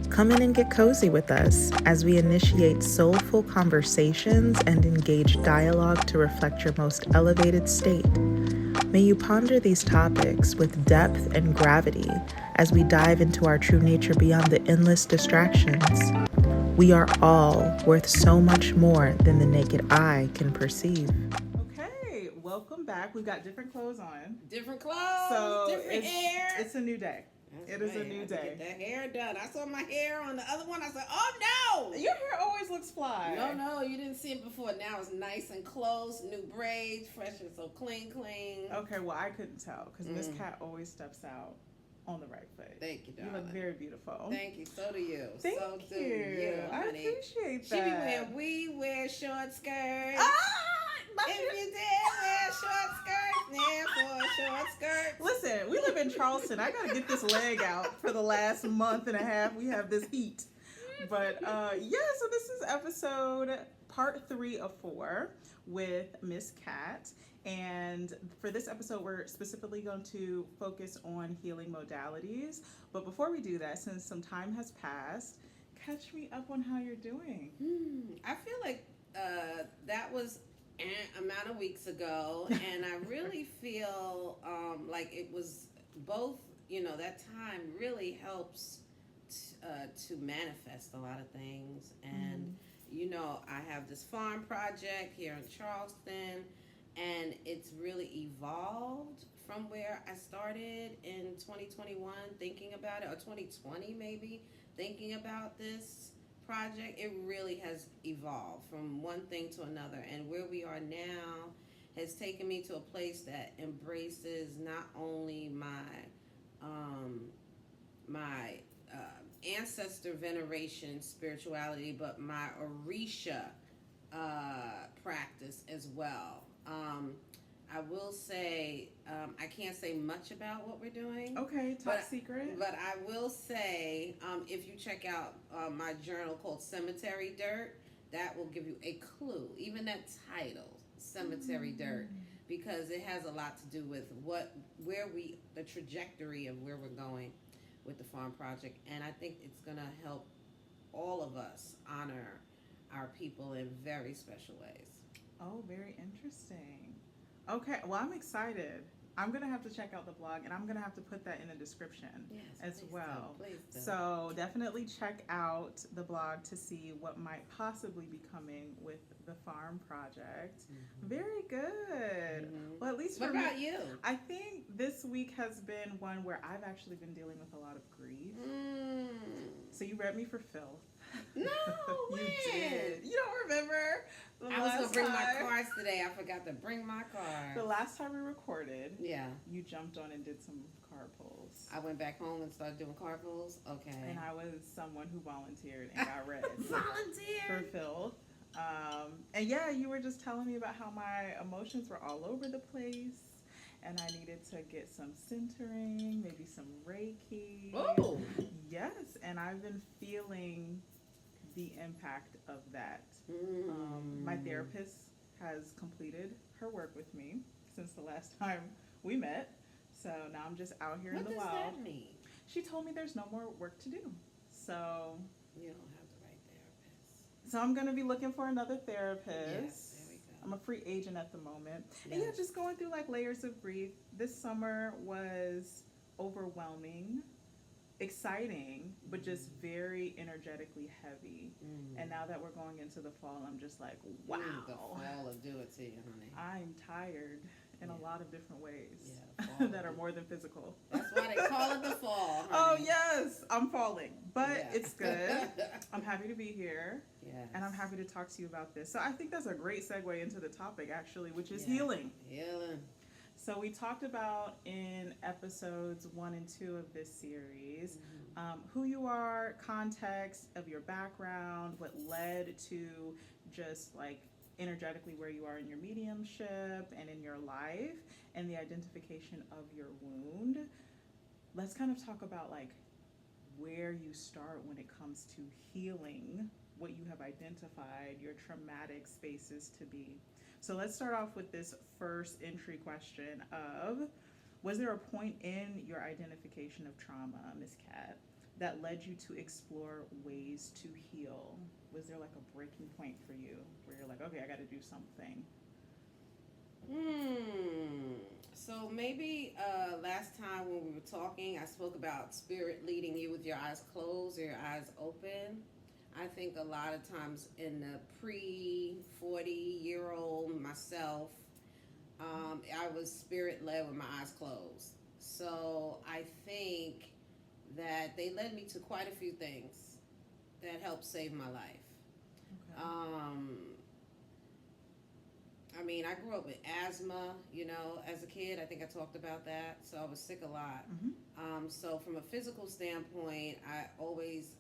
Come in and get cozy with us as we initiate soulful conversations and engage dialogue to reflect your most elevated state. May you ponder these topics with depth and gravity as we dive into our true nature beyond the endless distractions. We are all worth so much more than the naked eye can perceive. Okay, welcome back. We've got different clothes on. Different clothes, So different hair. It's a new day. It is a new day. Get that hair done. I saw my hair on the other one. I said, "Oh no!" Your hair always looks fly. No, you didn't see it before. Now it's nice and close, new braids, fresh and so clean. Okay, well I couldn't tell because Miss Cat always steps out on the right foot. Thank you, darling. You look very beautiful. Thank you. So do you. Thank so you. Do you, I honey. appreciate that. She be wearing wear short skirts. Ah, if you did wear short skirts, therefore short skirts. Listen, we live in Charleston. I gotta get this leg out for the last month and a half. We have this heat. But so this is episode part 3 of 4 with Miss Cat. And for this episode, we're specifically going to focus on healing modalities. But before we do that, since some time has passed, catch me up on how you're doing. I feel like that was an amount of weeks ago, and I really feel like it was both, that time really helps to manifest a lot of things. And, I have this farm project here in Charleston, and it's really evolved from where I started in 2021 thinking about it, or 2020 maybe, thinking about this project. It really has evolved from one thing to another, and where we are now has taken me to a place that embraces not only my ancestor veneration spirituality, but my Orisha practice as well. I will say, I can't say much about what we're doing. Okay, top secret. But I will say, if you check out my journal called Cemetery Dirt, that will give you a clue. Even that title, Cemetery Dirt, because it has a lot to do with the trajectory of where we're going with the farm project. And I think it's going to help all of us honor our people in very special ways. Oh, very interesting. Okay, well, I'm excited. I'm going to have to check out the blog, and I'm going to have to put that in the description as well. Please do. So definitely check out the blog to see what might possibly be coming with the farm project. Very good. Well, at least what about you? I think this week has been one where I've actually been dealing with a lot of grief. So you read me for filth. No, you did. You don't remember? I was going to bring my cards today. I forgot to bring my cards. The last time we recorded, yeah, you jumped on and did some card pulls. I went back home and started doing card pulls. Okay. And I was someone who volunteered and got read. Volunteered? For filth. And yeah, you were just telling me about how my emotions were all over the place. And I needed to get some centering, maybe some Reiki. Oh! Yes, and I've been feeling the impact of that. My therapist has completed her work with me since the last time we met. So now I'm just out here in the wild. What does that mean? She told me there's no more work to do. So you don't have the right therapist. So I'm going to be looking for another therapist. Yes, there we go. I'm a free agent at the moment. Yes. And yeah, just going through like layers of grief. This summer was overwhelming, exciting, but just very energetically heavy. And now that we're going into the fall, I'm just like, wow. The fall will do it to you, honey. I'm tired in a lot of different ways that are more than physical. That's why they call it the fall, honey. Oh, yes. I'm falling, but it's good. I'm happy to be here. Yes. And I'm happy to talk to you about this. So I think that's a great segue into the topic, actually, which is healing. Healing. So we talked about in episodes 1 and 2 of this series, who you are, context of your background, what led to just like energetically where you are in your mediumship and in your life, and the identification of your wound. Let's kind of talk about like where you start when it comes to healing what you have identified your traumatic spaces to be. So let's start off with this first entry question of, was there a point in your identification of trauma, Ms. Cat, that led you to explore ways to heal? Was there like a breaking point for you where you're like, okay, I got to do something? So maybe last time when we were talking, I spoke about spirit leading you with your eyes closed or your eyes open. I think a lot of times in the pre-40-year-old myself, I was spirit led with my eyes closed. So I think that they led me to quite a few things that helped save my life. Okay. I mean, I grew up with asthma, as a kid. I think I talked about that. So I was sick a lot. So from a physical standpoint, I always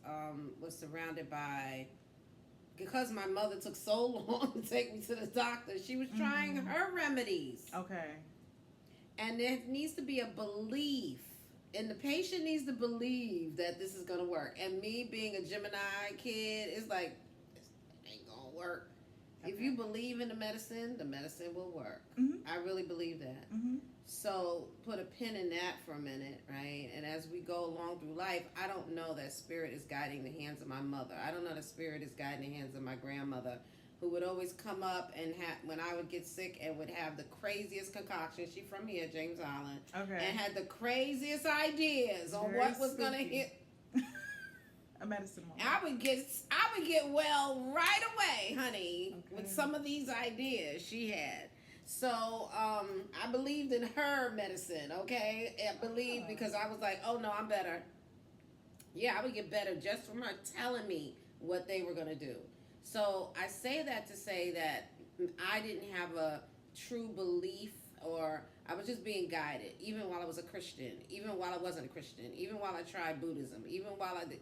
was surrounded by, because my mother took so long to take me to the doctor, she was trying her remedies. Okay. And there needs to be a belief, and the patient needs to believe that this is going to work. And me being a Gemini kid, it's like, this ain't going to work. Okay. If you believe in the medicine will work. I really believe that. So put a pin in that for a minute, right? And as we go along through life, I don't know that spirit is guiding the hands of my mother. I don't know that spirit is guiding the hands of my grandmother, who would always come up and when I would get sick and would have the craziest concoction. She from here, James Island. Okay. And had the craziest ideas on what was going to hit. A medicine woman. I would get well right away, honey, with some of these ideas she had. So I believed in her medicine, okay? I believed because I was like, oh no, I'm better. Yeah, I would get better just from her telling me what they were going to do. So I say that to say that I didn't have a true belief, or I was just being guided, even while I was a Christian, even while I wasn't a Christian, even while I tried Buddhism, even while I did.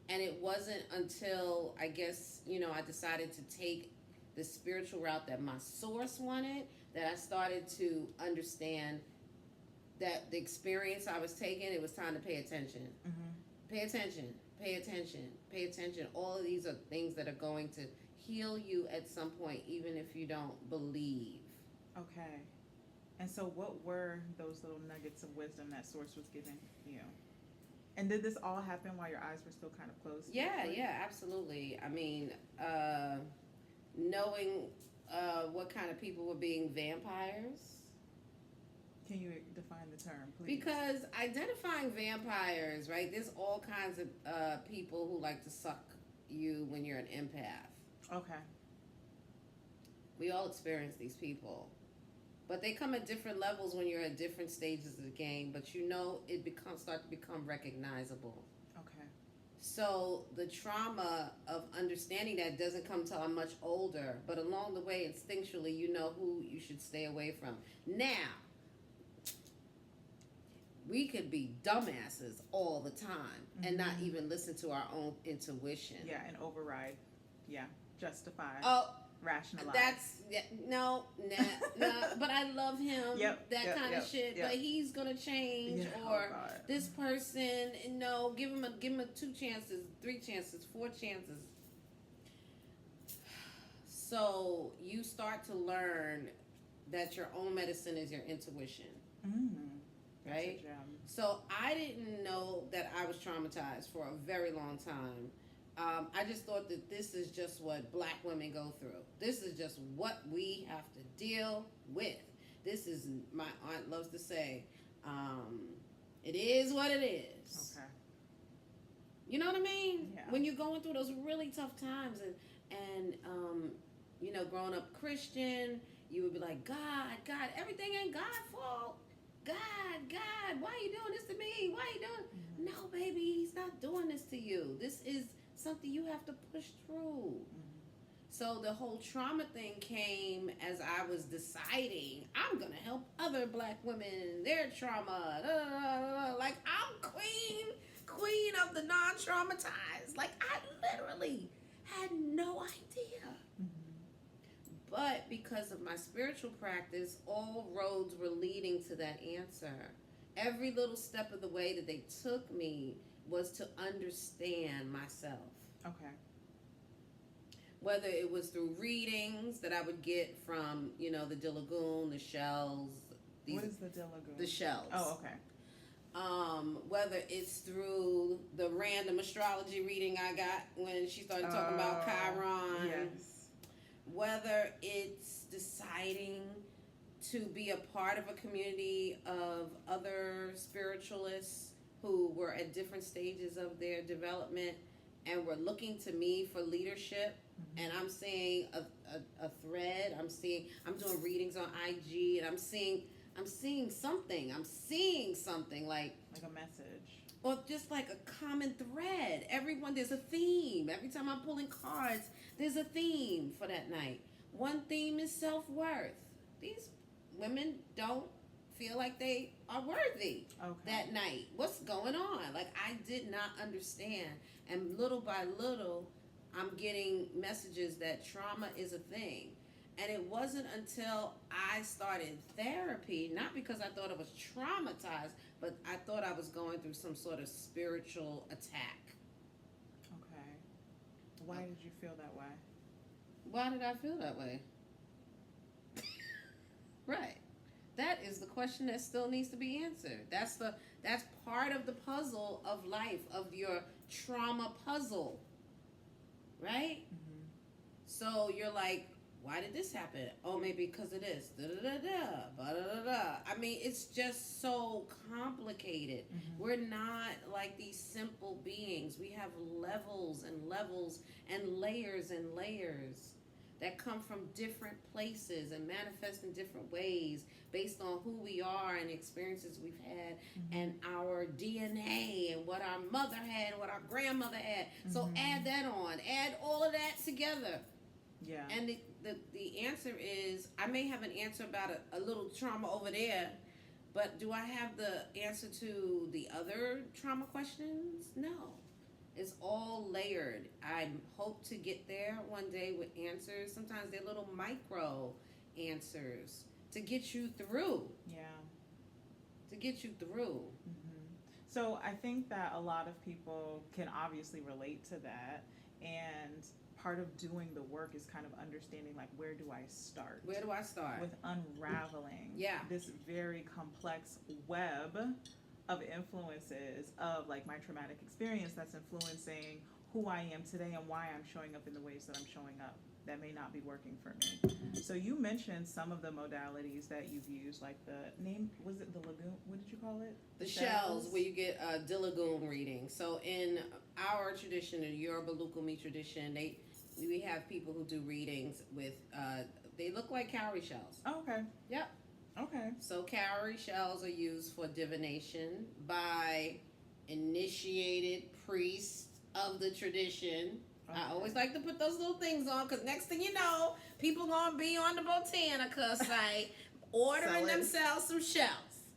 And it wasn't until, I guess, I decided to take the spiritual route that my source wanted, that I started to understand that the experience I was taking, it was time to pay attention. Pay attention, pay attention, pay attention. All of these are things that are going to heal you at some point, even if you don't believe. Okay. And so what were those little nuggets of wisdom that source was giving you? And did this all happen while your eyes were still kind of closed? Yeah, absolutely. I mean, knowing what kind of people were being vampires. Can you define the term, please? Because identifying vampires, right, there's all kinds of people who like to suck you when you're an empath. Okay. We all experience these people. But they come at different levels when you're at different stages of the game, but it start to become recognizable. Okay. So the trauma of understanding that doesn't come till I'm much older, but along the way, instinctually, you know who you should stay away from. Now, we could be dumbasses all the time and not even listen to our own intuition. Yeah, and override. Yeah, justify. Rationalize. No, but I love him. That kind of shit. But he's gonna change, or this person. No, give him 2 chances, 3 chances, 4 chances. So you start to learn that your own medicine is your intuition, right? So I didn't know that I was traumatized for a very long time. I just thought that this is just what black women go through. This is just what we have to deal with. This is, my aunt loves to say, it is what it is. Okay. You know what I mean? Yeah. When you're going through those really tough times and growing up Christian, you would be like, God, everything ain't God's fault. God, why are you doing this to me? Why are you doing? No, baby, he's not doing this to you. This is something you have to push through. So the whole trauma thing came as I was deciding I'm gonna help other black women, their trauma. Like, I'm queen of the non-traumatized. Like, I literally had no idea. But because of my spiritual practice, all roads were leading to that answer. Every little step of the way that they took me was to understand myself. Okay. Whether it was through readings that I would get from, the Dilagoon, the shells. What is the Dilagoon? The shells. Oh, okay. Whether it's through the random astrology reading I got when she started talking about Chiron. Yes. Whether it's deciding to be a part of a community of other spiritualists who were at different stages of their development and were looking to me for leadership. And I'm seeing a thread. I'm doing readings on IG, and I'm seeing something. I'm seeing something like a message, or just like a common thread. There's a theme. Every time I'm pulling cards, there's a theme for that night. One theme is self-worth. These women don't feel like they are worthy that night. What's going on? Like, I did not understand. And little by little, I'm getting messages that trauma is a thing. And it wasn't until I started therapy, not because I thought I was traumatized, but I thought I was going through some sort of spiritual attack. Okay. Why did you feel that way? Why did I feel that way? Right. That is the question that still needs to be answered. That's part of the puzzle of life, of your trauma puzzle. Right? Mm-hmm. So you're like, why did this happen? Oh, maybe because of this. I mean, it's just so complicated. Mm-hmm. We're not like these simple beings. We have levels and levels and layers that come from different places and manifest in different ways based on who we are and experiences we've had and our DNA and what our mother had and what our grandmother had. So add that on. Add all of that together. Yeah. And the answer is, I may have an answer about a little trauma over there, but do I have the answer to the other trauma questions? No. It's all layered. I hope to get there one day with answers. Sometimes they're little micro answers to get you through. Yeah. To get you through. Mm-hmm. So I think that a lot of people can obviously relate to that, and part of doing the work is kind of understanding, like, where do I start? Where do I start? With unraveling this very complex web of influences of, like, my traumatic experience that's influencing who I am today and why I'm showing up in the ways that I'm showing up that may not be working for me. So you mentioned some of the modalities that you've used, like was it the lagoon? What did you call it? The shells, where you get a dilagoon reading. So in our tradition, the Yoruba Lukumi tradition, we have people who do readings with, they look like cowrie shells. Oh, okay. Yep. Okay. So cowrie shells are used for divination by initiated priests of the tradition. Okay. I always like to put those little things on, because next thing you know, people gonna be on the Botanica site ordering themselves some shells.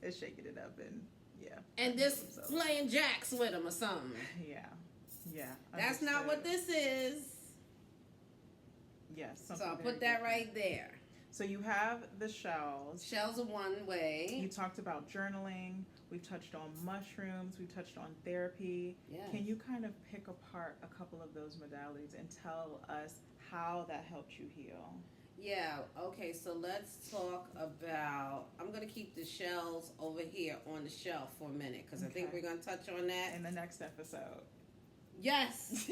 And shaking it up and just playing jacks with them or something. Yeah. That's not what this is. Yes. So I'll put that right there. So you have the shells. Shells are one way. You talked about journaling. We've touched on mushrooms. We've touched on therapy. Yes. Can you kind of pick apart a couple of those modalities and tell us how that helped you heal? Yeah, okay, so let's talk about, I'm going to keep the shells over here on the shelf for a minute, because I think we're going to touch on that in the next episode. Yes,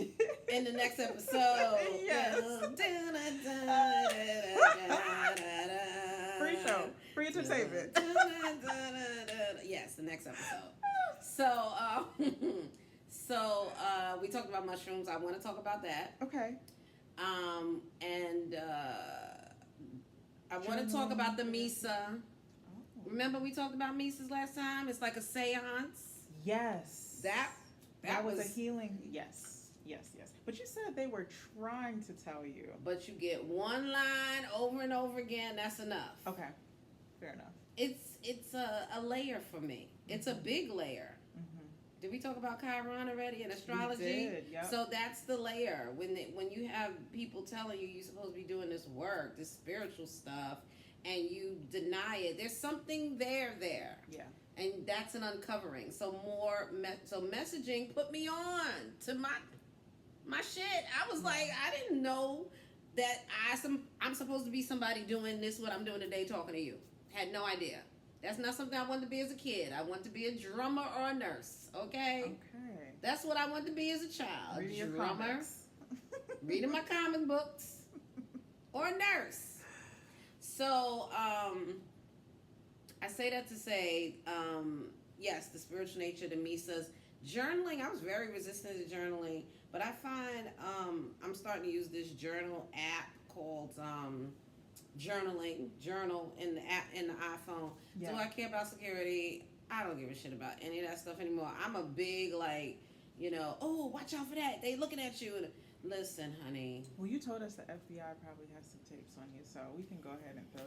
in the next episode. Yes. Free show, free entertainment. Yes, the next episode. So we talked about mushrooms. I want to talk about that. Okay. And I want to talk about the Misa. Oh. Remember we talked about Misas last time? It's like a seance. Yes. That was a healing. Yes. But you said they were trying to tell you. But you get one line over and over again. That's enough. Okay. Fair enough. It's a layer for me. It's a big layer. Did we talk about Chiron already and astrology? We did, yep. So that's the layer. When you have people telling you you're supposed to be doing this work, this spiritual stuff, and you deny it, there's something there. Yeah. And that's an uncovering. So messaging put me on to my shit. I was like, I didn't know that I'm supposed to be somebody doing this, what I'm doing today, talking to you. Had no idea. That's not something I wanted to be as a kid. I wanted to be a drummer or a nurse, okay? Okay. That's what I wanted to be as a child. Reading A your drummer, comics. reading my comic books, or a nurse. So, I say that to say, yes, the spiritual nature to me says journaling. I was very resistant to journaling, but I find I'm starting to use this journal app called Journal in the app in the iPhone. Yeah. Do I care about security? I don't give a shit about any of that stuff anymore. I'm a big oh, watch out for that. They looking at you. Listen, honey. Well, you told us the FBI probably has some tapes on you, so we can go ahead and throw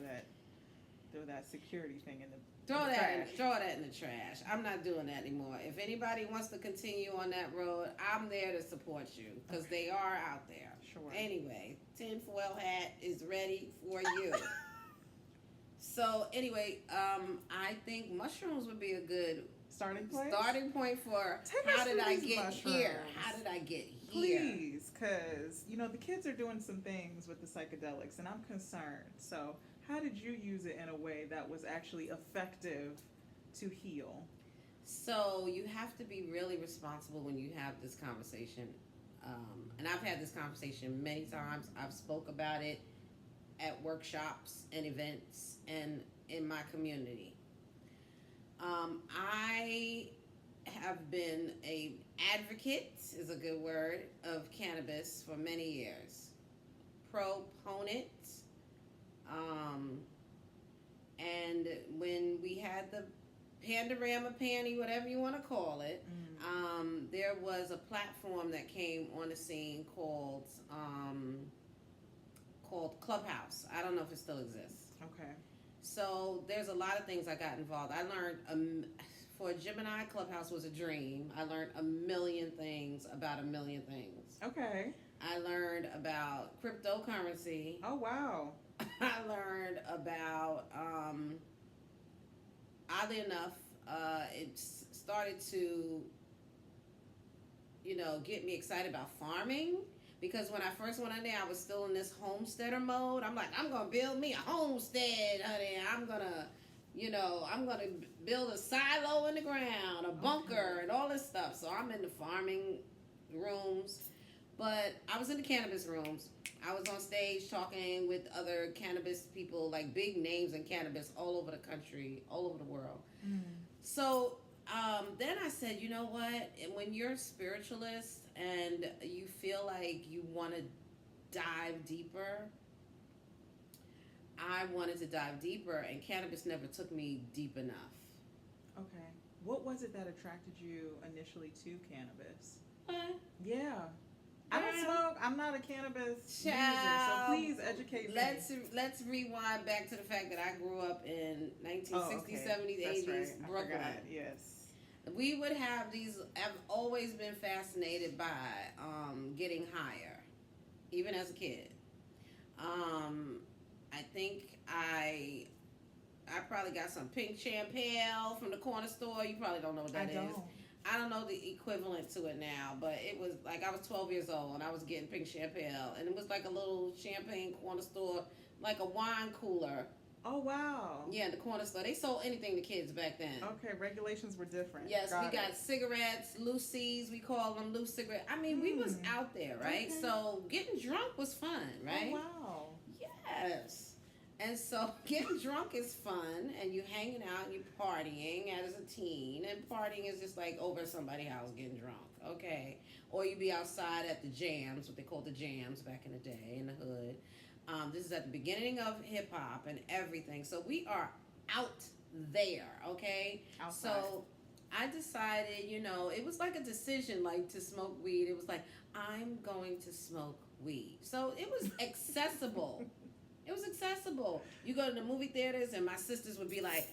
that security thing in the trash. Throw that in the trash. I'm not doing that anymore. If anybody wants to continue on that road, I'm there to support you because they are out there. Sure. Anyway, tinfoil hat is ready for you. So anyway, I think mushrooms would be a good starting point for Take how us did through I these get mushrooms. here? How did I get here? Please, because the kids are doing some things with the psychedelics, and I'm concerned. So, how did you use it in a way that was actually effective to heal? So you have to be really responsible when you have this conversation. And I've had this conversation many times. I've spoke about it at workshops and events and in my community. I have been a advocate, is a good word, of cannabis for many years. Proponent. And when we had the Pandorama Panty, whatever you want to call it, there was a platform that came on the scene called Clubhouse. I don't know if it still exists. Okay. So there's a lot of things I got involved. I learned for Gemini, Clubhouse was a dream. I learned a million things about a million things. Okay. I learned about cryptocurrency. Oh, wow. I learned about, oddly enough, it started to, get me excited about farming. Because when I first went in there, I was still in this homesteader mode. I'm like, I'm going to build me a homestead, honey. I'm going to build a silo in the ground, a bunker, and all this stuff. So I'm in the farming rooms. But I was in the cannabis rooms. I was on stage talking with other cannabis people, like big names in cannabis all over the country, all over the world. Mm. So then I said, you know what? When you're a spiritualist and you feel like you want to dive deeper, I wanted to dive deeper, and cannabis never took me deep enough. Okay. What was it that attracted you initially to cannabis? What? Yeah. I don't smoke. I'm not a cannabis user, so please educate me. Let's rewind back to the fact that I grew up in 1960s, 70s, 80s, right. Brooklyn. I forgot. Yes. We would have these. I've always been fascinated by getting higher, even as a kid. I think I probably got some pink champagne from the corner store. You probably don't know what that is. I don't know the equivalent to it now, but it was like I was 12 years old and I was getting pink champagne, and it was like a little champagne corner store, like a wine cooler. Oh, wow. Yeah, the corner store. They sold anything to kids back then. Okay, regulations were different. Yes, we got cigarettes, Lucy's, we call them loose cigarettes. I mean, we was out there, right? Okay. So getting drunk was fun, right? Oh, wow. Yes. And so getting drunk is fun, and you hanging out and you partying as a teen, and partying is just like over at somebody's house getting drunk, okay? Or you be outside at the jams, what they called the jams back in the day in the hood. This is at the beginning of hip hop and everything. So we are out there, okay? Outside. So I decided, it was like a decision, like to smoke weed. It was like, I'm going to smoke weed. So it was accessible. It was accessible. You go to the movie theaters, and my sisters would be like,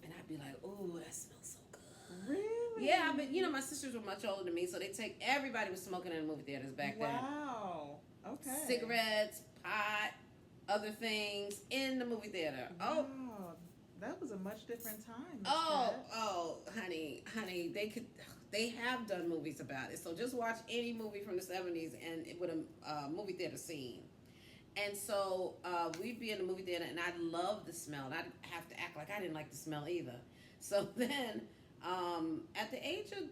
and I'd be like, "Ooh, that smells so good." Really? Yeah, but my sisters were much older than me, so everybody was smoking in the movie theaters back then. Wow. Okay. Cigarettes, pot, other things in the movie theater. Wow. Oh, that was a much different time. Honey, they have done movies about it. So just watch any movie from the 70s and with a movie theater scene. And so we'd be in the movie theater, and I'd love the smell, and I'd have to act like I didn't like the smell either. So then At the age of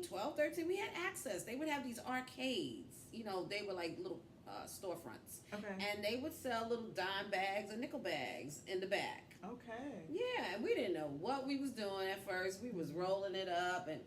12, 13, we had access. They would have these arcades. They were like little storefronts. Okay. And they would sell little dime bags or nickel bags in the back. Okay. Yeah, and we didn't know what we was doing at first. We was rolling it up. And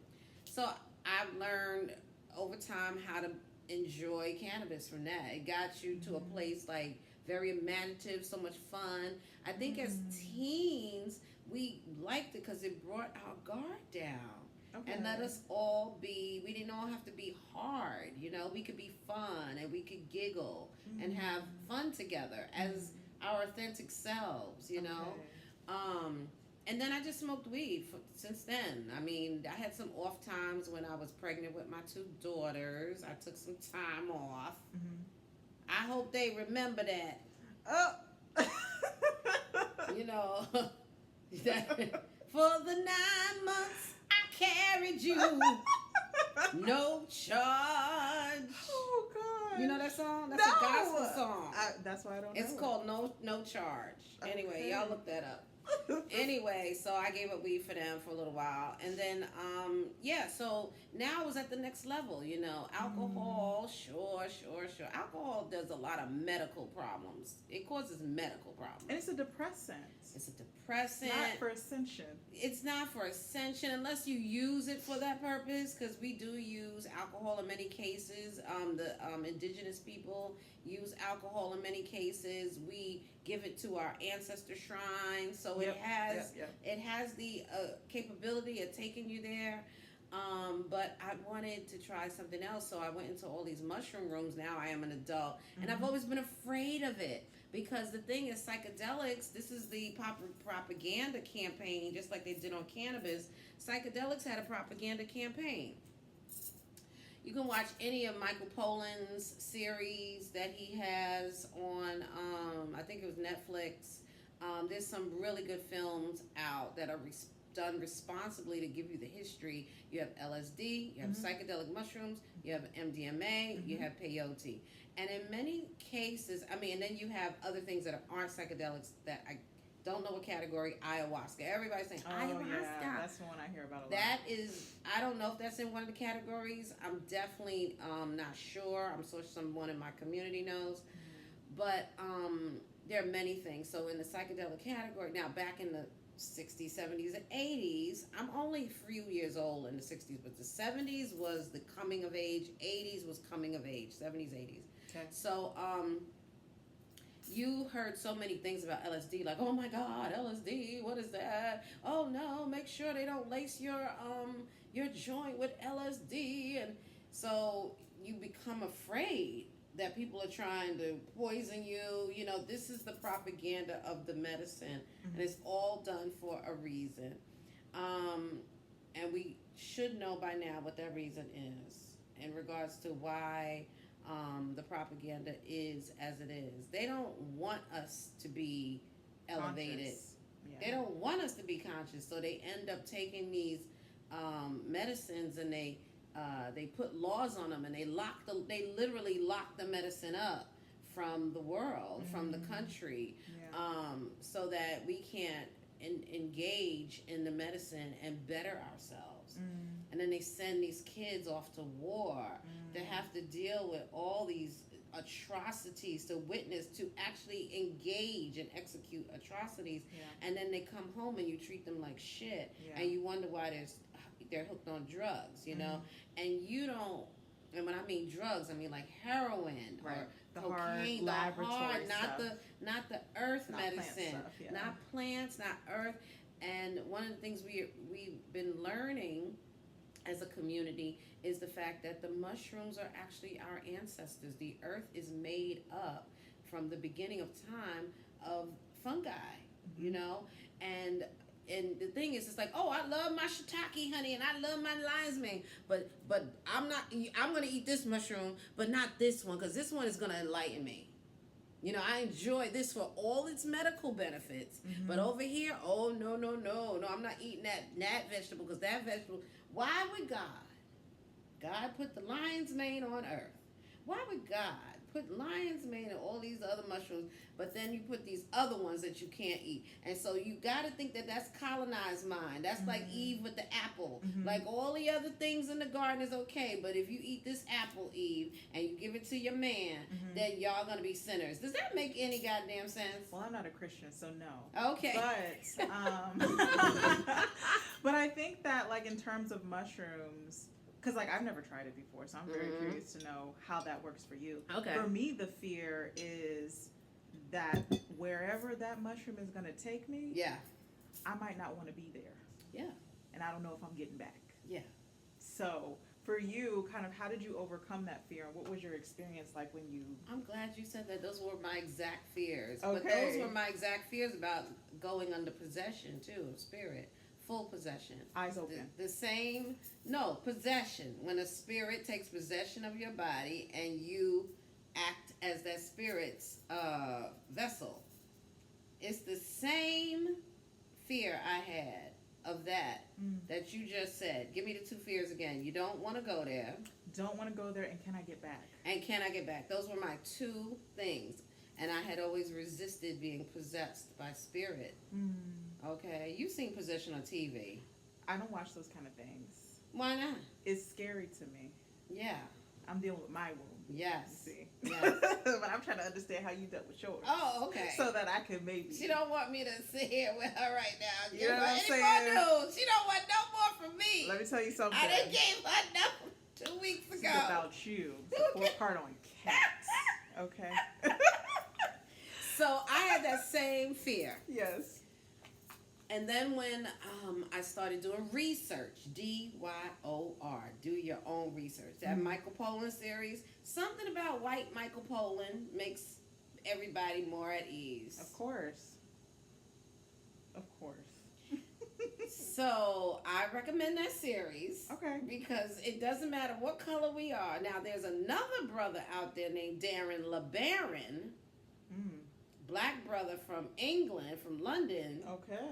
so I've learned over time how to enjoy cannabis from that. It got you to a place like very imaginative, so much fun. I think as teens, we liked it because it brought our guard down. Okay. And let us all be, we didn't all have to be hard, we could be fun and we could giggle and have fun together as our authentic selves, and then I just smoked weed since then. I mean, I had some off times when I was pregnant with my 2 daughters. I took some time off. I hope they remember that. Oh. For the 9 months I carried you, no charge. Oh God! You know that song? That's No! a gospel song. That's why I don't know. It's called No Charge. Anyway, Okay. y'all look that up. Anyway, so I gave up weed for them for a little while, and then so now I was at the next level. Alcohol, sure. Alcohol does a lot of medical problems. It causes medical problems. And it's a depressant. It's a depressant. Not for ascension. It's not for ascension unless you use it for that purpose, because we do use alcohol in many cases. The indigenous people use alcohol in many cases. We give it to our ancestor shrines, so it has the capability of taking you there. But I wanted to try something else, so I went into all these mushroom rooms. Now I am an adult, and I've always been afraid of it. Because the thing is, psychedelics, this is the propaganda campaign, just like they did on cannabis. Psychedelics had a propaganda campaign. You can watch any of Michael Pollan's series that he has on, I think it was Netflix. There's some really good films out that are done responsibly to give you the history. You have LSD, you have psychedelic mushrooms, you have MDMA, you have peyote. And in many cases, and then you have other things that aren't psychedelics that I don't know what category. Ayahuasca. Everybody's saying ayahuasca. Yeah, that's the one I hear about a lot. That is, I don't know if that's in one of the categories. I'm definitely not sure. I'm sure someone in my community knows. But there are many things. So in the psychedelic category, now back in the 60s, 70s, and 80s, I'm only a few years old in the 60s, but the 70s was the coming of age, 80s was coming of age, 70s, 80s. Okay. So, you heard so many things about LSD, like, oh my God, LSD, what is that? Oh no, make sure they don't lace your joint with LSD. And so you become afraid that people are trying to poison you. This is the propaganda of the medicine, and it's all done for a reason. And we should know by now what that reason is in regards to why the propaganda is as it is. They don't want us to be elevated. Yeah. They don't want us to be conscious, so they end up taking these medicines and they put laws on them, and they literally lock the medicine up from the world, from the country, so that we can't engage in the medicine and better ourselves. And then they send these kids off to war to have to deal with all these atrocities, to witness, to actually engage and execute atrocities. And then they come home and you treat them like shit, and you wonder why they're hooked on drugs, and you don't. And when I mean drugs, I mean like heroin, right, or the cocaine, hard not the earth not medicine, plant stuff, not plants, not earth. And one of the things we've been learning as a community is the fact that the mushrooms are actually our ancestors. The earth is made up from the beginning of time of fungi, and the thing is, it's like, oh, I love my shiitake, honey, and I love my lion's mane, but I'm going to eat this mushroom, but not this one, because this one is going to enlighten me. I enjoy this for all its medical benefits, but over here, oh, no, I'm not eating that vegetable, because that vegetable, why would God put the lion's mane on earth? Why would God put lion's mane and all these other mushrooms, but then you put these other ones that you can't eat. And so you got to think that that's colonized mind. That's like Eve with the apple. Like all the other things in the garden is okay, but if you eat this apple, Eve, and you give it to your man, then y'all going to be sinners. Does that make any goddamn sense? Well, I'm not a Christian, so no. Okay. But I think that, like, in terms of mushrooms, because, like, I've never tried it before, so I'm very curious to know how that works for you. Okay. For me, the fear is that wherever that mushroom is going to take me, I might not want to be there. Yeah. And I don't know if I'm getting back. Yeah. So, for you, kind of, how did you overcome that fear? And what was your experience like when you... I'm glad you said that. Those were my exact fears. Okay. But those were my exact fears about going under possession, too, of spirit. Full possession. Eyes open. The same, no, possession. When a spirit takes possession of your body and you act as that spirit's vessel. It's the same fear I had of that you just said. Give me the two fears again. You don't want to go there. Don't want to go there, and can I get back? And can I get back? Those were my two things. And I had always resisted being possessed by spirit. Okay, you've seen possession on TV. I don't watch those kind of things. Why not? It's scary to me. Yeah. I'm dealing with my womb. Yes. You see. Yes. But I'm trying to understand how you dealt with yours. Oh, okay. So that I can maybe. She don't want me to sit here with her right now. You know what I'm saying? Any more news. She don't want no more from me. Let me tell you something. I done gave her no 2 weeks This ago. is about you. It's a fourth part on cats. Okay. So I had that same fear. Yes. And then when I started doing research, DYOR, do your own research. That Michael Pollan series, something about white Michael Pollan makes everybody more at ease. Of course. Of course. So I recommend that series. Okay. Because it doesn't matter what color we are. Now there's another brother out there named Darren LeBaron. Black brother from England, from London,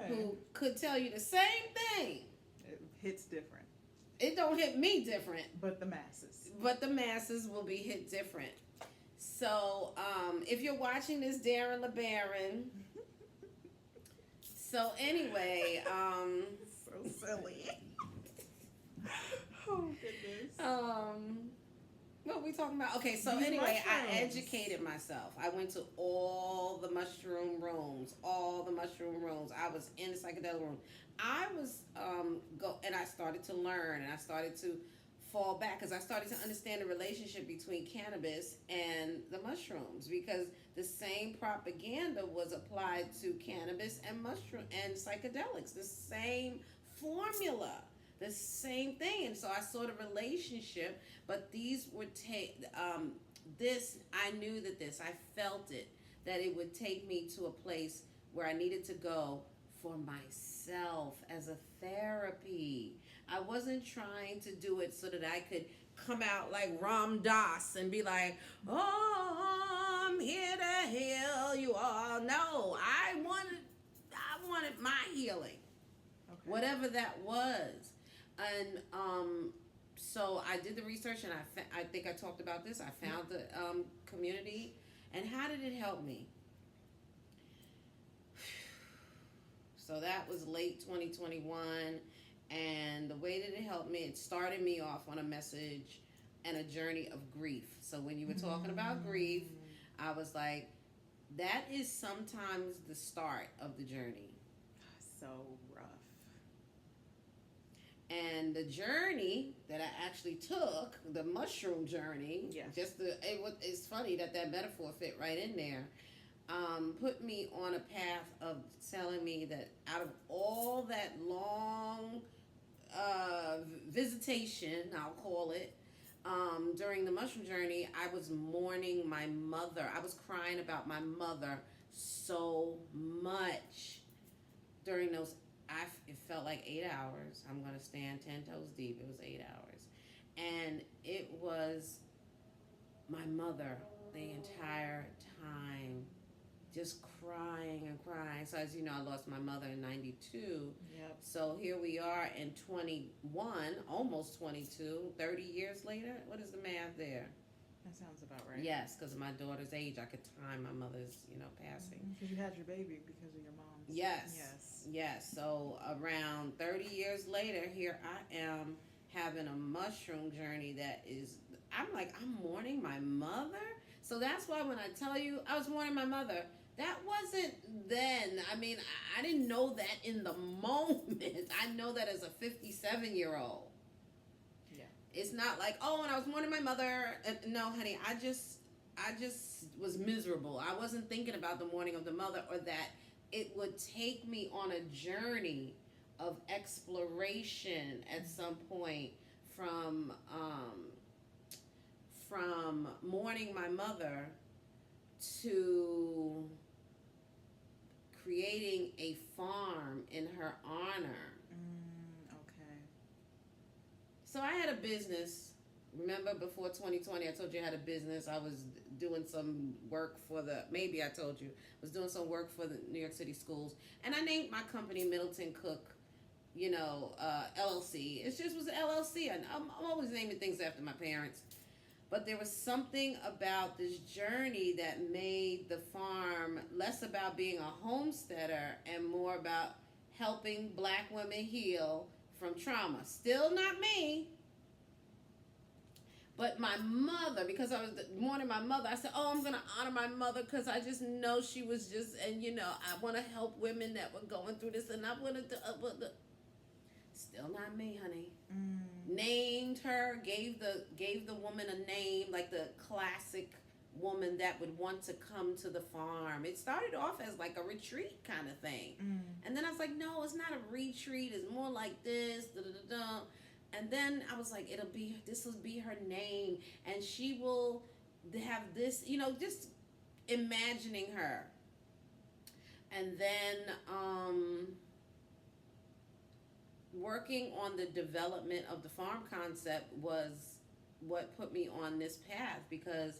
who could tell you the same thing. It hits different. It don't hit me different. But the masses. But the masses will be hit different. So, if you're watching this, Darren LeBaron. So anyway, so silly. Oh goodness. What are we talking about? Okay, so These anyway, mushrooms. I educated myself. I went to all the mushroom rooms. I was in the psychedelic room. I was and I started to learn, and I started to fall back because I started to understand the relationship between cannabis and the mushrooms, because the same propaganda was applied to cannabis and mushroom and psychedelics. The same formula. The same thing. And so I saw the relationship, but these would take I knew that I felt it, that it would take me to a place where I needed to go for myself as a therapy. I wasn't trying to do it so that I could come out like Ram Dass and be like, oh, I'm here to heal you all. No, I wanted my healing, whatever that was. And so I did the research, and I think I talked about this. I found the community. And how did it help me? So that was late 2021. And the way that it helped me, it started me off on a message and a journey of grief. So when you were talking about grief, I was like, that is sometimes the start of the journey. So rough. And the journey that I actually took, the mushroom journey, it's funny that metaphor fit right in there, put me on a path of telling me that out of all that long visitation, I'll call it, during the mushroom journey, I was mourning my mother. I was crying about my mother so much during those. It felt like 8 hours. I'm going to stand 10 toes deep. It was 8 hours. And it was my mother the entire time, just crying and crying. So as you know, I lost my mother in 92. Yep. So here we are in 21, almost 22, 30 years later. What is the math there? That sounds about right. Yes, because of my daughter's age, I could time my mother's, passing. Because you had your baby because of your mom's. Yes. Yes. Yes. So around 30 years later, here I am having a mushroom journey that is, I'm like, I'm mourning my mother. So that's why when I tell you I was mourning my mother, that wasn't then. I mean, I didn't know that in the moment. I know that as a 57-year-old. Yeah. It's not like, oh, when I was mourning my mother. No, honey, I just was miserable. I wasn't thinking about the mourning of the mother, or that it would take me on a journey of exploration at some point from mourning my mother to creating a farm in her honor. Okay. So I had a business. Remember before 2020, I told you I had a business. I was doing some work for maybe I told you, I was doing some work for the New York City schools. And I named my company Middleton Cook, LLC. It just was an LLC. And I'm always naming things after my parents. But there was something about this journey that made the farm less about being a homesteader and more about helping Black women heal from trauma. Still not me. But my mother, because I was mourning my mother, I said, oh, I'm going to honor my mother because I just know she was just, and I want to help women that were going through this, and I want to, still not me, honey. Named her, gave the woman a name, like the classic woman that would want to come to the farm. It started off as like a retreat kind of thing. And then I was like, no, it's not a retreat. It's more like this, da-da-da-da. And then I was like, this will be her name, and she will have this, just imagining her. And then working on the development of the farm concept was what put me on this path, because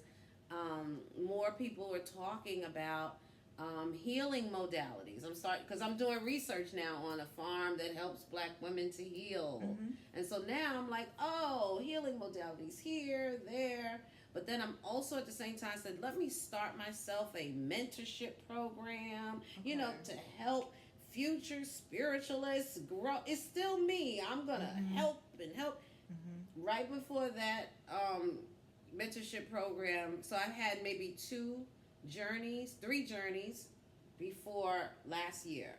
more people are talking about healing modalities. Because I'm doing research now on a farm that helps Black women to heal. And so now I'm like, oh, healing modalities here, there. But then I'm also at the same time said, let me start myself a mentorship program, to help future spiritualists grow. It's still me. I'm going to help and help. Right before that mentorship program, so I've had maybe 3 journeys before last year.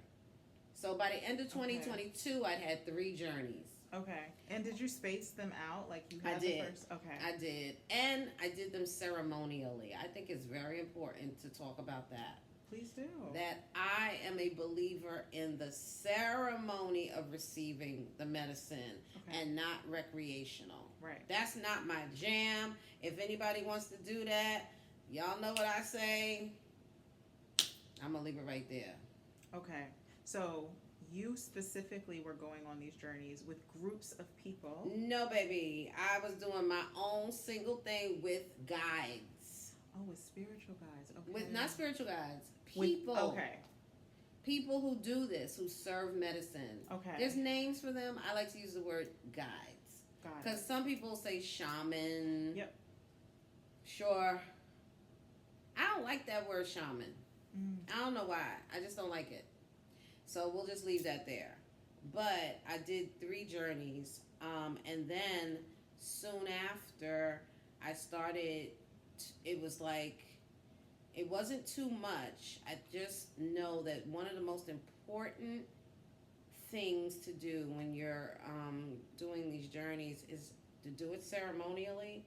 So by the end of 2022, I'd had 3 journeys. Okay. And did you space them out? Like you had the first? Okay. I did. And I did them ceremonially. I think it's very important to talk about that. Please do. That I am a believer in the ceremony of receiving the medicine and not recreational. Right. That's not my jam. If anybody wants to do that, y'all know what I say. I'm going to leave it right there. Okay. So you specifically were going on these journeys with groups of people? No, baby. I was doing my own single thing with guides. Oh, with spiritual guides. Okay. With not spiritual guides. People. People who do this, who serve medicine. Okay. There's names for them. I like to use the word guides. Because some people say shaman. Yep. Sure. I don't like that word shaman. I don't know why. I just don't like it. So we'll just leave that there. But I did 3 journeys. And then soon after, I started, it was like, it wasn't too much. I just know that one of the most important things to do when you're doing these journeys is to do it ceremonially,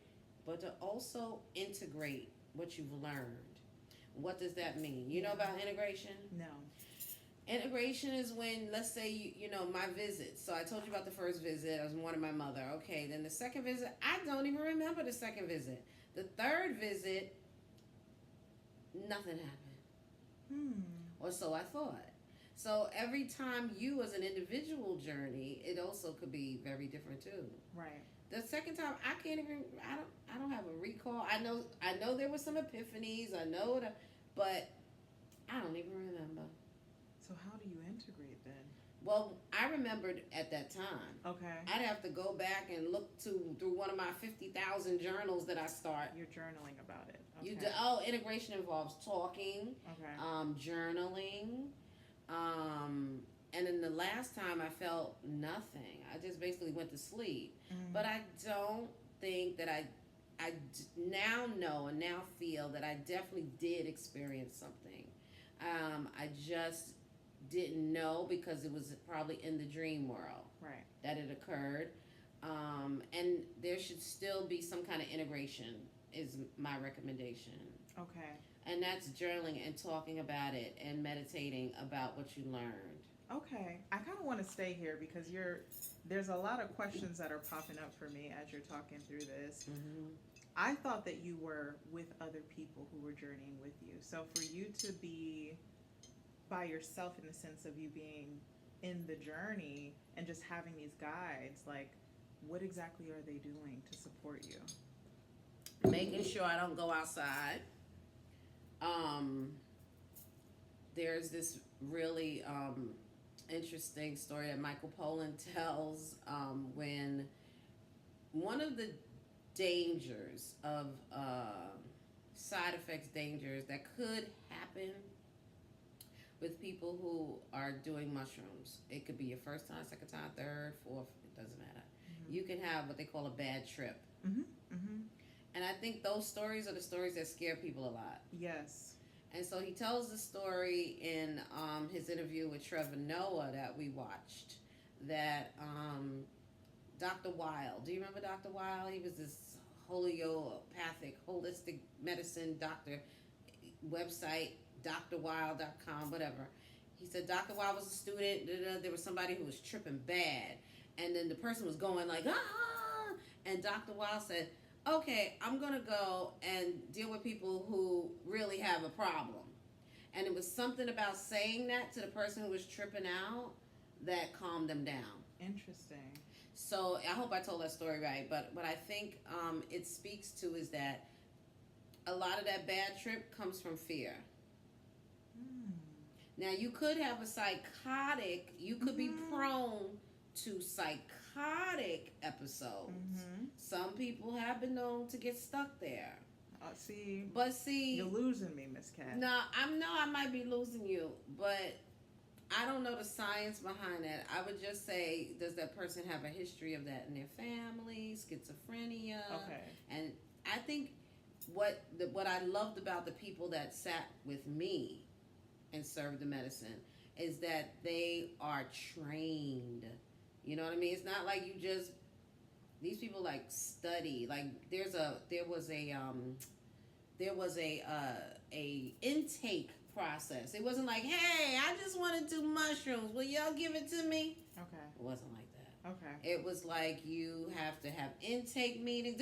but to also integrate what you've learned. What does that mean? You know about integration? No. Integration is when, let's say, my visit. So I told you about the first visit. I was mourning my mother. Okay, then the second visit, I don't even remember the second visit. The third visit, nothing happened. Or so I thought. So every time you as an individual journey, it also could be very different too. Right. The second time, I don't have a recall. I know there were some epiphanies. but I don't even remember. So how do you integrate then? Well, I remembered at that time. Okay. I'd have to go back and look through one of my 50,000 journals that I start. You're journaling about it. Okay. You do, integration involves talking, Okay. journaling, and then the last time I felt nothing. I just basically went to sleep. But I don't think that I now know and now feel that I definitely did experience something. I just didn't know because it was probably in the dream world Right. that it occurred. And there should still be some kind of integration is my recommendation. Okay. And that's journaling and talking about it and meditating about what you learned. Okay. I kind of want to stay here because there's a lot of questions that are popping up for me as you're talking through this. I thought that you were with other people who were journeying with you. So for you to be by yourself in the sense of you being in the journey and just having these guides, like, what exactly are they doing to support you? Making sure I don't go outside. There's this really interesting story that Michael Pollan tells when one of the dangers of side effects dangers that could happen with people who are doing mushrooms. It could be your first time, second time, third, fourth, it doesn't matter. You can have what they call a bad trip. And I think those stories are the stories that scare people a lot. Yes. And so he tells the story in his interview with Trevor Noah that we watched, that Dr. Weil, do you remember Dr. Weil? He was this holistic medicine doctor, website, drweil.com, whatever. He said Dr. Weil was a student, there was somebody who was tripping bad, and then the person was going like, and Dr. Weil said, okay, I'm going to go and deal with people who really have a problem. And it was something about saying that to the person who was tripping out that calmed them down. Interesting. So I hope I told that story right. But what I think it speaks to is that a lot of that bad trip comes from fear. Now, you could have a psychotic, you could be prone to psychotic episodes. Some people have been known to get stuck there. But you're losing me, Miss Cat. No, I might be losing you, but I don't know the science behind that. I would just say, does that person have a history of that in their family, schizophrenia? Okay. And I think what I loved about the people that sat with me and served the medicine is that they are trained. You know what I mean? It's not like you just, these people like study. Like there was a intake process. It wasn't like, hey, I just want to do mushrooms. Will y'all give it to me? Okay. It wasn't like that. Okay. It was like you have to have intake meetings.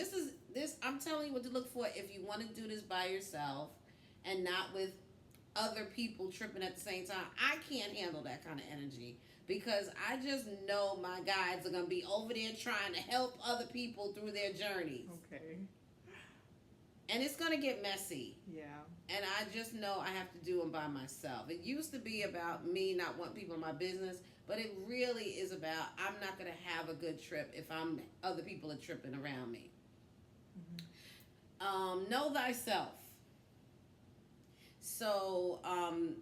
I'm telling you what to look for if you want to do this by yourself and not with other people tripping at the same time. I can't handle that kind of energy because I just know my guides are going to be over there trying to help other people through their journeys. Okay. And it's going to get messy. Yeah. And I just know I have to do them by myself. It used to be about me not wanting people in my business, but it really is about I'm not going to have a good trip if other people are tripping around me. Know thyself. So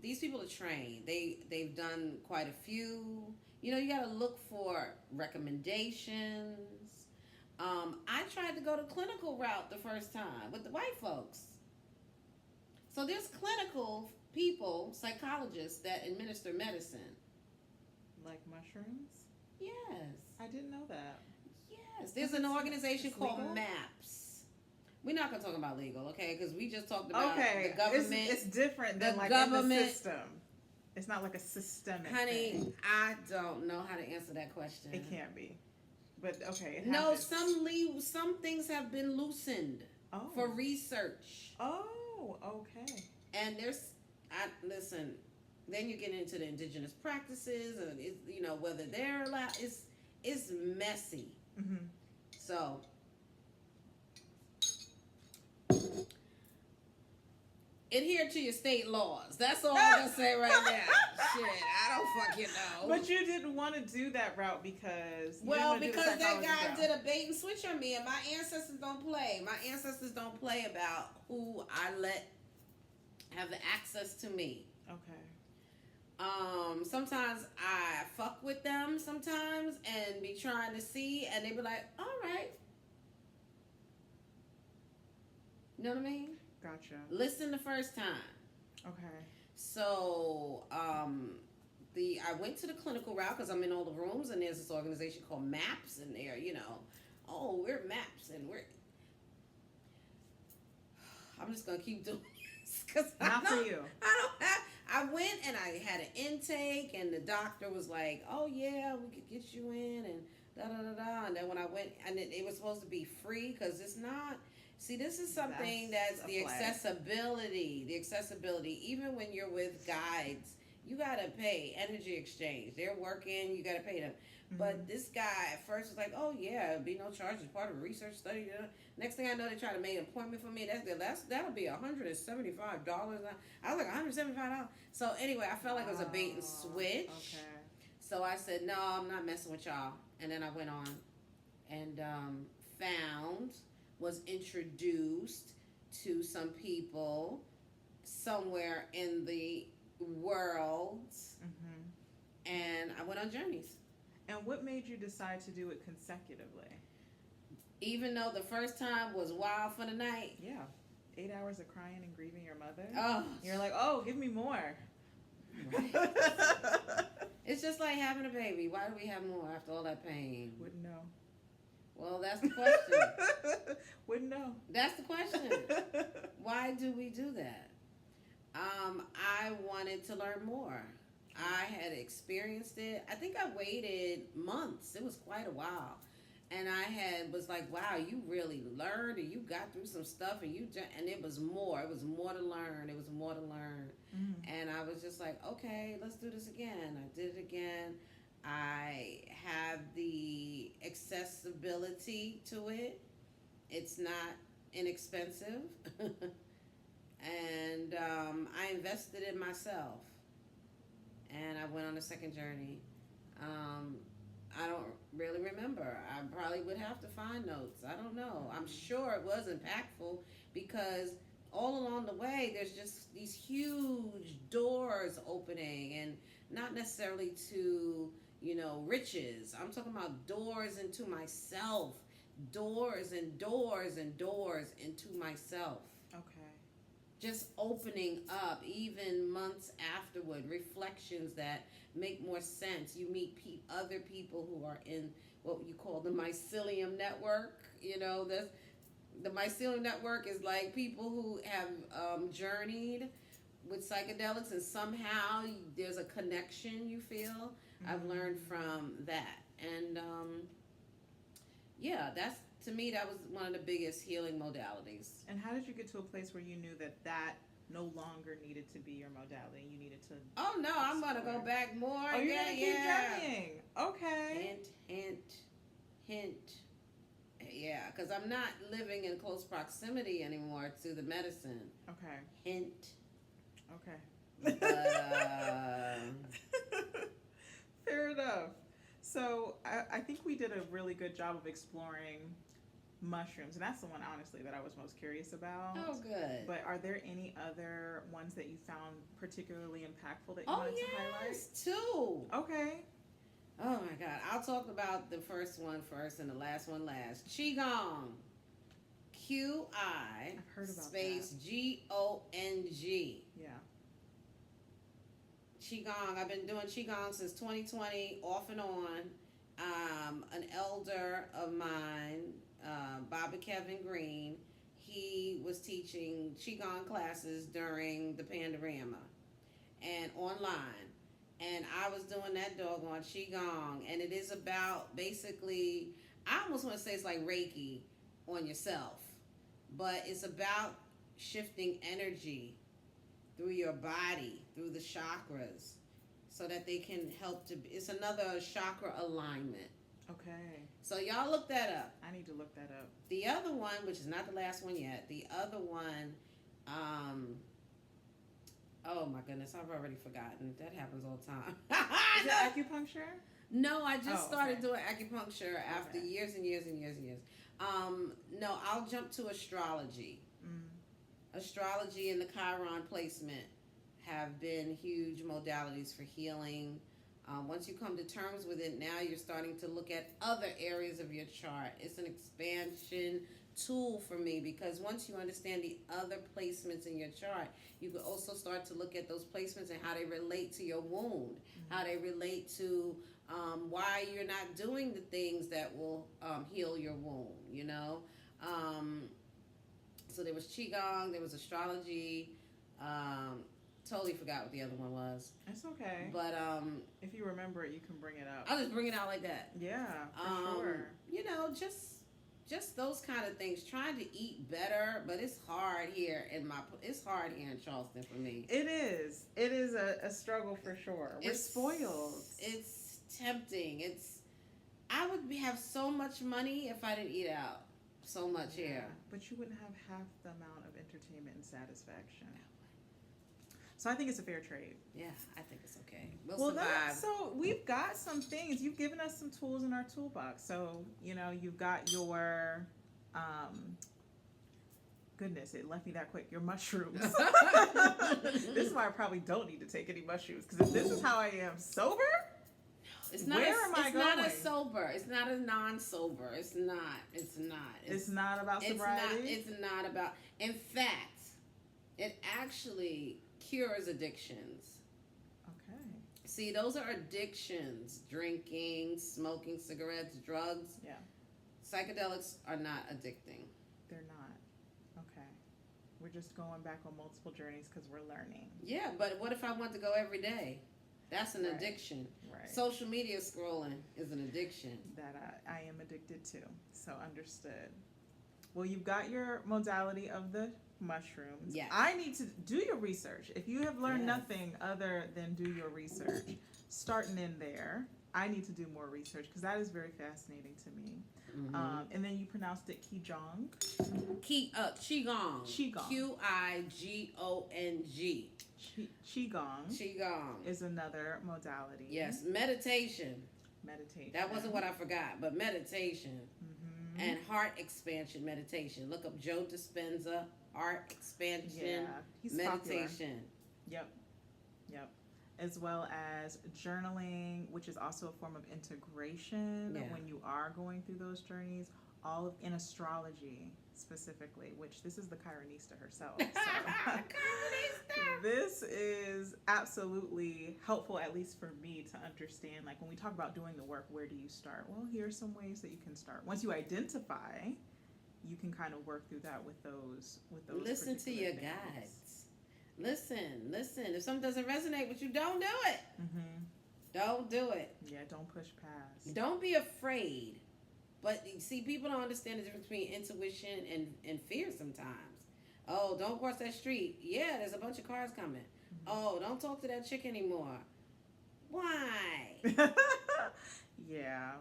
these people are trained. They've done quite a few. You know, you got to look for recommendations. I tried to go the clinical route the first time with the white folks. So there's clinical people, psychologists that administer medicine. Like mushrooms? Yes. I didn't know that. Yes. There's an organization called legal? MAPS. We're not going to talk about legal, okay? Because we just talked about the government. It's different than like government, in the system. It's not like a systemic thing. I don't know how to answer that question. It can't be. But okay, it No, happens. some things have been loosened for research. Oh, okay. And listen, then you get into the indigenous practices and whether they're allowed. It's messy. So adhere to your state laws. That's all I'm gonna say right now. Shit, I don't fucking know. But you didn't want to do that route because because that guy did a bait and switch on me, and my ancestors don't play. My ancestors don't play about who I let have the access to me. Okay. Sometimes I fuck with them sometimes and be trying to see, and they be like, all right. You know what I mean? Gotcha. Listen the first time. Okay. So, I went to the clinical route because I'm in all the rooms, and there's this organization called MAPS, and they're, oh, we're MAPS, and I'm just gonna keep doing this because for you. I went and I had an intake, and the doctor was like, "Oh yeah, we could get you in," and da da da da. And then when I went, and it was supposed to be free because it's not. See, this is something that's the accessibility. The accessibility. Even when you're with guides, you gotta pay energy exchange. They're working. You gotta pay them. Mm-hmm. But this guy at first was like, "Oh yeah, it'll be no charge. It's part of a research study." Next thing I know, they try to make an appointment for me. That'll be $175. I was like $175. So anyway, I felt like it was a bait and switch. Okay. So I said, "No, I'm not messing with y'all." And then I went on and was introduced to some people somewhere in the world, and I went on journeys. And what made you decide to do it consecutively? Even though the first time was wild for the night. Yeah. 8 hours of crying and grieving your mother. Oh. You're like, oh, give me more. Right. It's just like having a baby. Why do we have more after all that pain? Wouldn't know. Well, that's the question. Wouldn't know. That's the question. Why do we do that? I wanted to learn more. I had experienced it. I think I waited months. It was quite a while. And I was like, wow, you really learned and you got through some stuff and it was more. It was more to learn. It was more to learn. And I was just like, okay, let's do this again. I did it again. I have the accessibility to it. It's not inexpensive. And I invested in myself. And I went on a second journey. I don't really remember. I probably would have to find notes. I don't know. I'm sure it was impactful because all along the way, there's just these huge doors opening, and not necessarily to, riches. I'm talking about doors into myself. Doors and doors and doors into myself. Okay. Just opening up, even months afterward, reflections that make more sense. You meet other people who are in what you call the mycelium network. The mycelium network is like people who have journeyed with psychedelics, and somehow there's a connection you feel. I've learned from that. And that's, to me, that was one of the biggest healing modalities. And how did you get to a place where you knew that no longer needed to be your modality? You needed to. Oh no, I'm gonna go back more. Oh, you're gonna keep journeying. Okay. Hint. Yeah, because I'm not living in close proximity anymore to the medicine. Okay. Hint. Okay. Fair enough. So I think we did a really good job of exploring mushrooms, and that's the one, honestly, that I was most curious about. Oh, good. But are there any other ones that you found particularly impactful that you wanted to highlight? Two. Okay. Oh my God, I'll talk about the first one first and the last one last. Qigong. QI space GONG. Yeah. Qigong. I've been doing Qigong since 2020, off and on. An elder of mine, Bobby Kevin Green, he was teaching Qigong classes during the Pandorama and online. And I was doing that doggone Qigong. And it is about, basically, I almost want to say it's like Reiki on yourself. But it's about shifting energy through your body, through the chakras, so that they can help to, it's another chakra alignment. Okay. So y'all look that up. I need to look that up. The other one, which is not the last one yet, the other one Oh my goodness, I've already forgotten. That happens all the time. Is it acupuncture? No, I just started okay. doing acupuncture after Okay. years and years and years and years. No, I'll jump to astrology. Astrology and the Chiron placement have been huge modalities for healing. Once you come to terms with it, now you're starting to look at other areas of your chart. It's an expansion tool for me because once you understand the other placements in your chart, you can also start to look at those placements and how they relate to your wound, how they relate to why you're not doing the things that will heal your wound, you know? So there was Qigong, there was astrology, totally forgot what the other one was. It's okay. But if you remember it, you can bring it up. I'll just bring it out like that. Yeah, for sure. You know, just those kind of things. Trying to eat better, but it's hard here in Charleston for me. It is. It is a struggle for sure. We're spoiled. It's tempting. I would have so much money if I didn't eat out so much here. But you wouldn't have half the amount of entertainment and satisfaction. So I think it's a fair trade. Yeah, I think it's okay. We'll survive. So we've got some things. You've given us some tools in our toolbox. So, you know, you've got your, goodness, it left me that quick, your mushrooms. This is why I probably don't need to take any mushrooms. Because if this is how I am sober, it's not where am I going? It's not a sober. It's not a non-sober. It's not. It's not about sobriety? It's not about... In fact, it actually cures addictions. Okay. See, those are addictions. Drinking, smoking, cigarettes, drugs. Yeah. Psychedelics are not addicting. They're not. Okay. We're just going back on multiple journeys because we're learning. Yeah, but what if I want to go every day? That's an addiction. Right. Social media scrolling is an addiction. That I am addicted to. So understood. Well, you've got your modality of the mushrooms. Yes. I need to do your research. If you have learned nothing other than do your research, starting in there, I need to do more research because that is very fascinating to me. Mm-hmm. And then you pronounced it Qigong. Qigong. Qigong. Qigong. Qigong is another modality. Yes, meditation. Meditation. That wasn't what I forgot, but meditation. Mm-hmm. And heart expansion meditation. Look up Joe Dispenza, heart expansion meditation. Popular. Yep. As well as journaling, which is also a form of integration when you are going through those journeys. All in astrology specifically, which this is the Chironista herself. So. Chironista! This is absolutely helpful, at least for me, to understand, like when we talk about doing the work, where do you start? Well, here are some ways that you can start. Once you identify, you can kind of work through that with those Listen to your guides. Listen. If something doesn't resonate with you, don't do it. Mm-hmm. Don't do it. Yeah, don't push past. Don't be afraid. But see, people don't understand the difference between intuition and fear sometimes. Oh, don't cross that street. Yeah, there's a bunch of cars coming. Mm-hmm. Oh, don't talk to that chick anymore. Why? Yeah.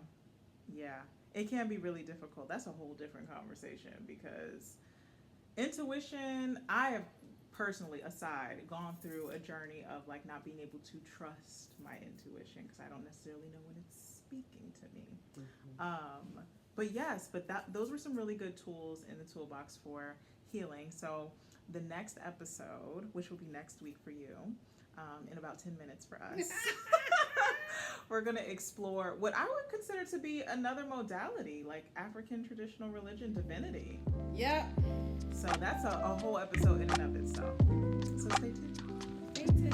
It can be really difficult. That's a whole different conversation because intuition, I have personally, gone through a journey of like not being able to trust my intuition because I don't necessarily know when it's speaking to me. Mm-hmm. But those were some really good tools in the toolbox for healing. So the next episode, which will be next week for you, in about 10 minutes for us, we're going to explore what I would consider to be another modality, like African traditional religion, divinity. Yep. So that's a whole episode in and of itself. So stay tuned. Stay tuned.